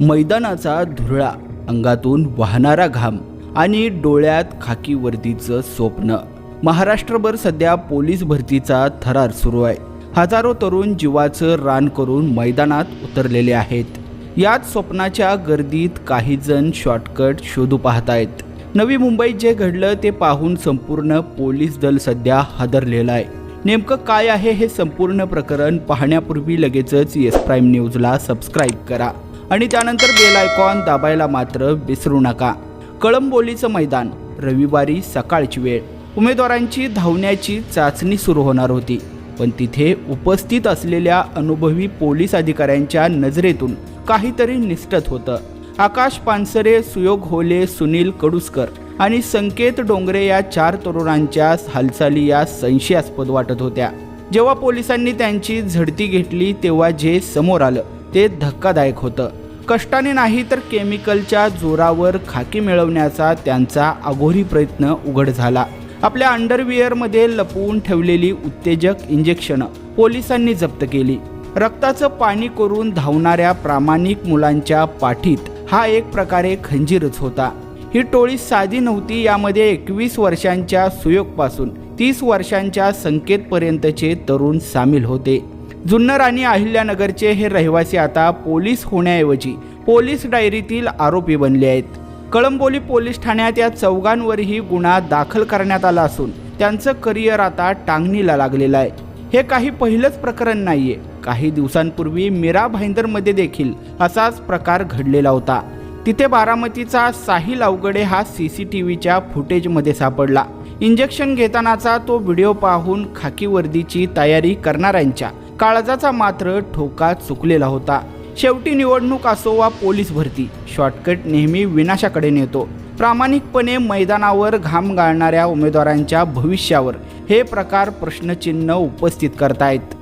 मैदानाचा धुरळा, अंगातून वाहणारा घाम आणि डोळ्यात खाकी वर्दीचं स्वप्न. महाराष्ट्रभर सध्या पोलीस भरतीचा थरार सुरू आहे. हजारो तरुण जीवाचं रान करून मैदानात उतरलेले आहेत. याच स्वप्नाच्या गर्दीत काही जण शॉर्टकट शोधू पाहतायत. नवी मुंबईत जे घडलं ते पाहून संपूर्ण पोलीस दल सध्या हादरलेलं आहे. नेमकं काय आहे हे संपूर्ण प्रकरण पाहण्यापूर्वी लगेचच येस प्राईम न्यूजला सबस्क्राईब करा आणि त्यानंतर बेल आयकॉन दाबायला मात्र विसरू नका. कळंबोलीचं मैदान, रविवारी सकाळची वेळ. उमेदवारांची धावण्याची चाचणी सुरू होणार होती, पण तिथे उपस्थित असलेल्या अनुभवी पोलीस अधिकाऱ्यांच्या नजरेतून काहीतरी निसटत होतं. आकाश पानसरे, सुयोग होले, सुनील कडुसकर आणि संकेत डोंगरे या 4 तरुणांच्या हालचाली या संशयास्पद वाटत होत्या. जेव्हा पोलिसांनी त्यांची झडती घेतली तेव्हा जे समोर आलं ते धक्कादायक होतं. कष्टाने नाही तर केमिकलच्या जोरावर खाकी मिळवण्याचा त्यांचा अघोरी प्रयत्न उघड झाला. आपल्या अंडरविअरमध्ये लपवून ठेवलेली उत्तेजक इंजेक्शनं पोलिसांनी जप्त केली. रक्ताचं पाणी करून धावणाऱ्या प्रामाणिक मुलांच्या पाठीत हा एक प्रकारे खंजीरच होता. ही टोळी साधी नव्हती. यामध्ये 21 वर्षांच्या सुयोगपासून 30 वर्षांच्या संकेतपर्यंतचे तरुण सामील होते. जुन्नर आणि अहिल्यानगरचे हे रहिवासी आता पोलीस होण्याऐवजी पोलीस डायरीतील आरोपी बनले आहेत. कळंबोली पोलीस ठाण्यात या चौघांवरही गुन्हा दाखल करण्यात आला असून त्यांचं करिअर आता टांगणीला लागलेलं आहे. हे काही पहिलंच प्रकरण नाहीये. काही दिवसांपूर्वी मीरा भाईंदरमध्ये देखील असाच प्रकार घडलेला होता. तिथे बारामतीचा साहिल अवघडे हा CCTVच्या फुटेजमध्ये सापडला. इंजेक्शन घेतानाचा तो व्हिडिओ पाहून खाकी वर्दीची तयारी करणाऱ्यांच्या काळजाचा मात्र ठोका चुकलेला होता. शेवटी निवडणूक असो वा पोलीस भरती, शॉर्टकट नेहमी विनाशाकडे नेतो. प्रामाणिकपणे मैदानावर घाम गाळणाऱ्या उमेदवारांच्या भविष्यावर हे प्रकार प्रश्नचिन्ह उपस्थित करतायत.